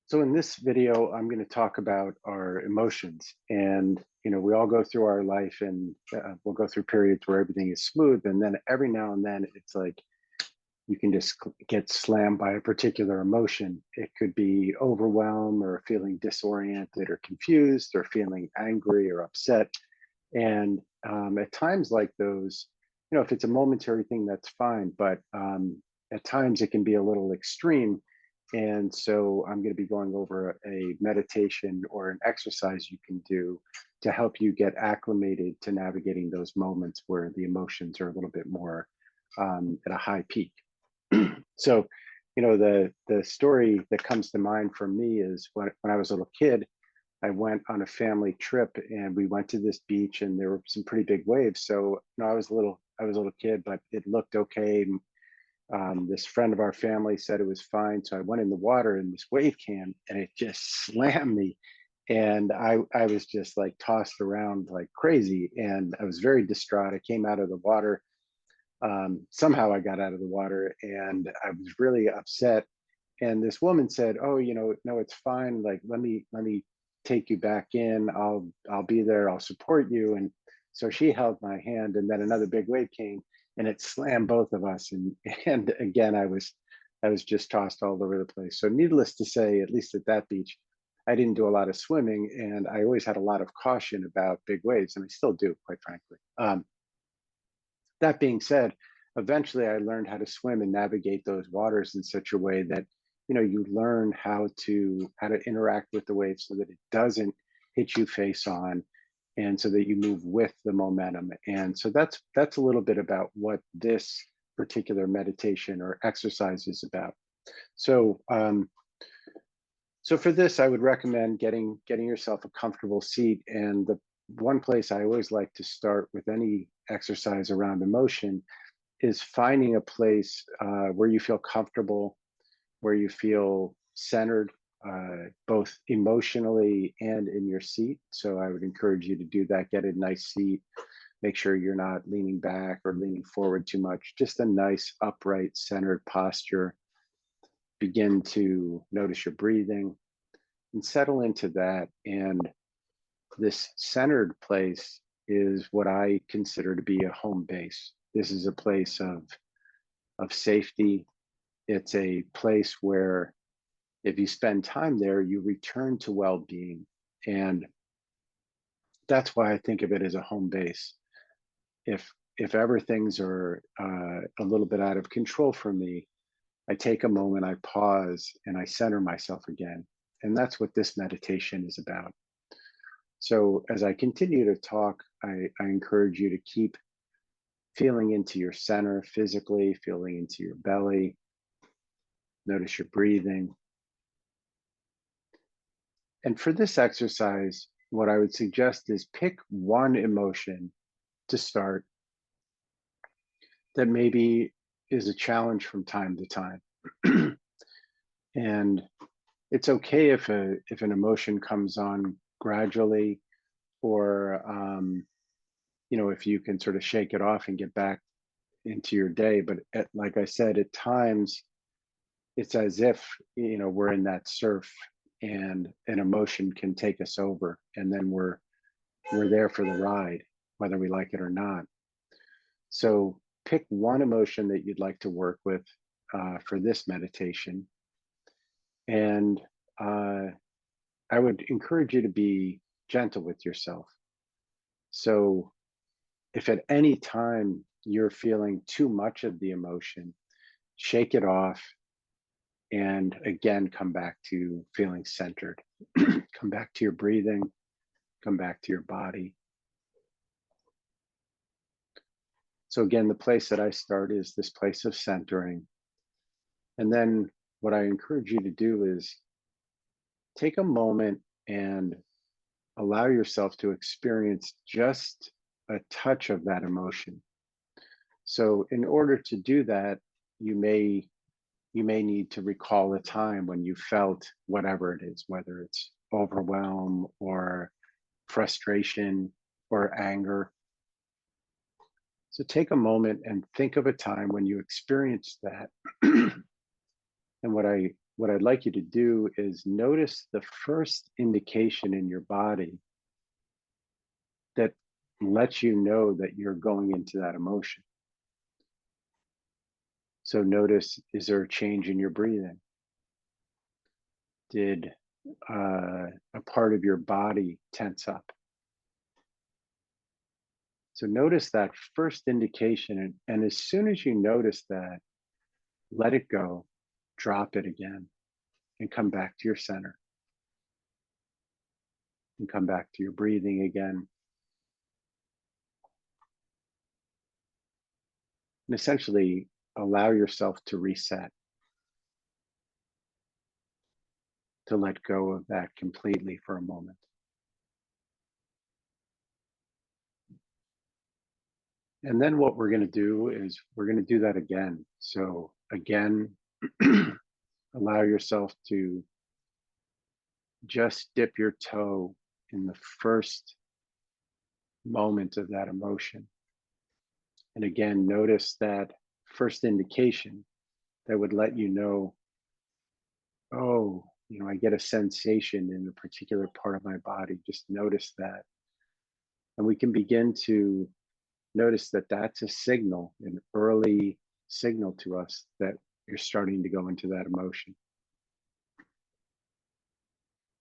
So in this video, I'm going to talk about our emotions. And, we all go through our life and we'll go through periods where everything is smooth. And then every now and then it's like you can just get slammed by a particular emotion. It could be overwhelm or feeling disoriented or confused or feeling angry or upset. And at times like those, if it's a momentary thing, that's fine. But at times it can be a little extreme. And so I'm going to be going over a meditation or an exercise you can do to help you get acclimated to navigating those moments where the emotions are a little bit more at a high peak. So, the story that comes to mind for me is when I was a little kid, I went on a family trip and we went to this beach and there were some pretty big waves. So, I was a little kid, but it looked okay. This friend of our family said it was fine. So I went in the water and this wave came and it just slammed me. And I was just like tossed around like crazy. And I was very distraught. I came out of the water. Somehow I got out of the water and I was really upset. And this woman said, "Oh, no, it's fine. Like, let me take you back in. I'll be there. I'll support you." And so she held my hand, and then another big wave came, and it slammed both of us. And and again, I was just tossed all over the place. So needless to say, at least at that beach, I didn't do a lot of swimming, and I always had a lot of caution about big waves, and I still do, quite frankly. That being said, eventually I learned how to swim and navigate those waters in such a way that you learn how to interact with the wave so that it doesn't hit you face on, and so that you move with the momentum. And so that's a little bit about what this particular meditation or exercise is about. So so for this, I would recommend getting yourself a comfortable seat. And the one place I always like to start with any exercise around emotion is finding a place where you feel comfortable, where you feel centered, both emotionally and in your seat. So I would encourage you to do that. Get a nice seat. Make sure you're not leaning back or leaning forward too much. Just a nice, upright, centered posture. Begin to notice your breathing and settle into that. And this centered place is what I consider to be a home base. This is a place of safety. It's a place where if you spend time there, you return to well-being. And that's why I think of it as a home base. If ever things are a little bit out of control for me, I take a moment, I pause, and I center myself again. And that's what this meditation is about. So as I continue to talk, I encourage you to keep feeling into your center physically, feeling into your belly. Notice your breathing. And for this exercise, what I would suggest is pick one emotion to start that maybe is a challenge from time to time. And it's okay if an emotion comes on gradually, or if you can sort of shake it off and get back into your day. But like I said, at times it's as if we're in that surf and an emotion can take us over, and then we're there for the ride, whether we like it or not. So pick one emotion that you'd like to work with for this meditation. And I would encourage you to be gentle with yourself. So if at any time you're feeling too much of the emotion, shake it off and again come back to feeling centered. Come back to your breathing, come back to your body. So again, the place that I start is this place of centering. And then what I encourage you to do is take a moment and allow yourself to experience just a touch of that emotion. So in order to do that, you may need to recall a time when you felt whatever it is, whether it's overwhelm or frustration or anger. So take a moment and think of a time when you experienced that. And what I what I'd like you to do is notice the first indication in your body that lets you know that you're going into that emotion. So notice, is there a change in your breathing? Did a part of your body tense up? So notice that first indication. And as soon as you notice that, let it go, drop it again, and come back to your center and come back to your breathing again. And essentially allow yourself to reset, to let go of that completely for a moment. And then what we're going to do is we're going to do that again. So again, allow yourself to just dip your toe in the first moment of that emotion. And again, notice that first indication that would let you know, oh, I get a sensation in a particular part of my body. Just notice that. And we can begin to notice that that's a signal, an early signal to us that you're starting to go into that emotion.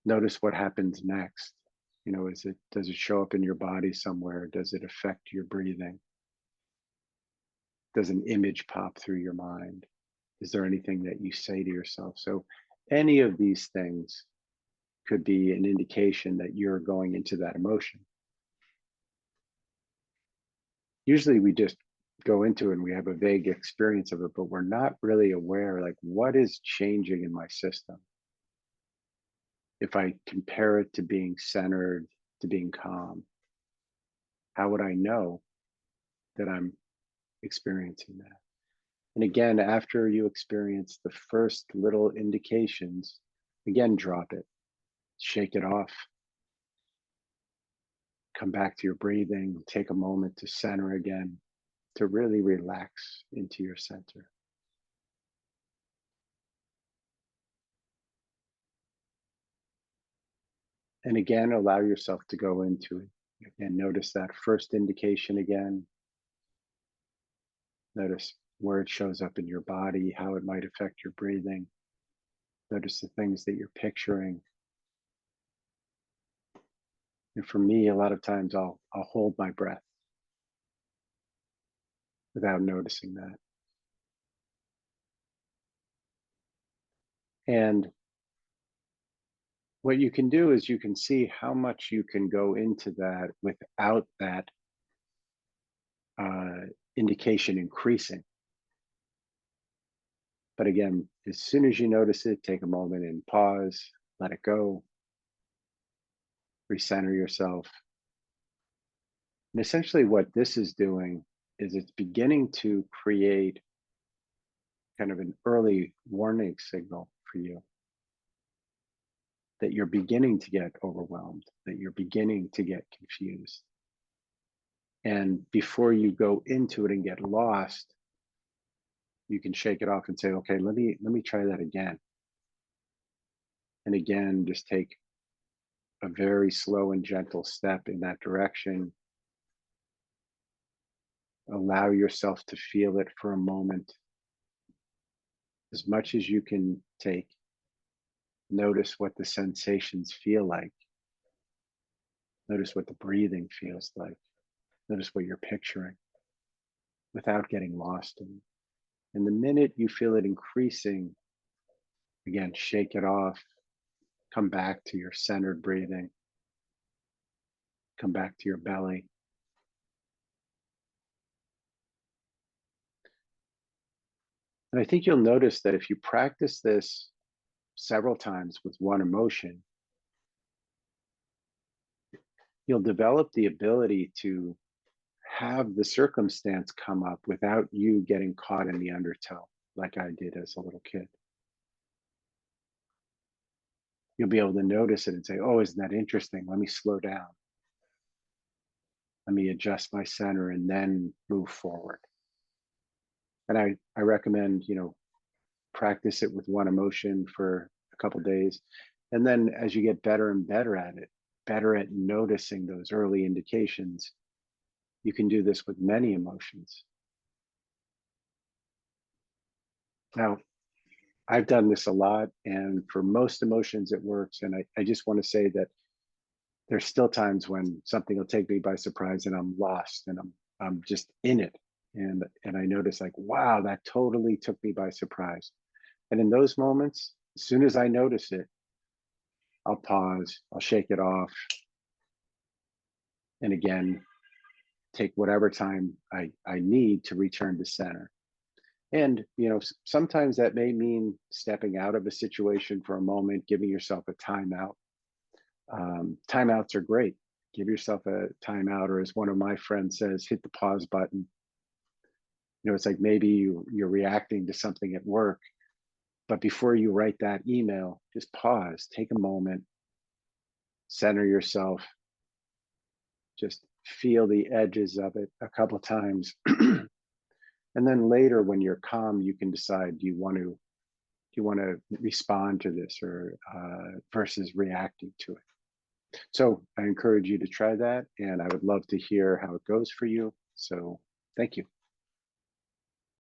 Notice what happens next. Does it show up in your body somewhere? Does it affect your breathing? Does an image pop through your mind? Is there anything that you say to yourself? So any of these things could be an indication that you're going into that emotion. Usually we just go into it and we have a vague experience of it, but we're not really aware, like, what is changing in my system? If I compare it to being centered, to being calm, how would I know that I'm experiencing that? And again, after you experience the first little indications, again, drop it, shake it off, come back to your breathing, take a moment to center again, to really relax into your center. And again, allow yourself to go into it. Again, notice that first indication again. Notice where it shows up in your body, how it might affect your breathing. Notice the things that you're picturing. And for me, a lot of times I'll hold my breath without noticing that. And what you can do is you can see how much you can go into that without that uh, indication increasing. But again, as soon as you notice it, take a moment and pause, let it go, recenter yourself. And essentially, what this is doing is it's beginning to create kind of an early warning signal for you that you're beginning to get overwhelmed, that you're beginning to get confused. And before you go into it and get lost, you can shake it off and say, okay, let me try that again. And again, just take a very slow and gentle step in that direction. Allow yourself to feel it for a moment. As much as you can take, notice what the sensations feel like. Notice what the breathing feels like. Notice what you're picturing without getting lost in it. And the minute you feel it increasing, again, shake it off, come back to your centered breathing, come back to your belly. And I think you'll notice that if you practice this several times with one emotion, you'll develop the ability to have the circumstance come up without you getting caught in the undertow, like I did as a little kid. You'll be able to notice it and say, oh, isn't that interesting? Let me slow down. Let me adjust my center and then move forward. And I recommend, practice it with one emotion for a couple days. And then as you get better and better at it, better at noticing those early indications, you can do this with many emotions. Now, I've done this a lot, and for most emotions, it works. And I just want to say that there's still times when something will take me by surprise and I'm lost and I'm just in it. And I notice like, wow, that totally took me by surprise. And in those moments, as soon as I notice it, I'll pause, I'll shake it off, and again, take whatever time I need to return to center. And sometimes that may mean stepping out of a situation for a moment, giving yourself a timeout. Timeouts are great. Give yourself a timeout, or as one of my friends says, hit the pause button. It's like maybe you're reacting to something at work, but before you write that email, just pause, take a moment, center yourself, just feel the edges of it a couple times. And then later when you're calm, you can decide, do you want to respond to this, or versus reacting to it. So I encourage you to try that, and I would love to hear how it goes for you. So thank you.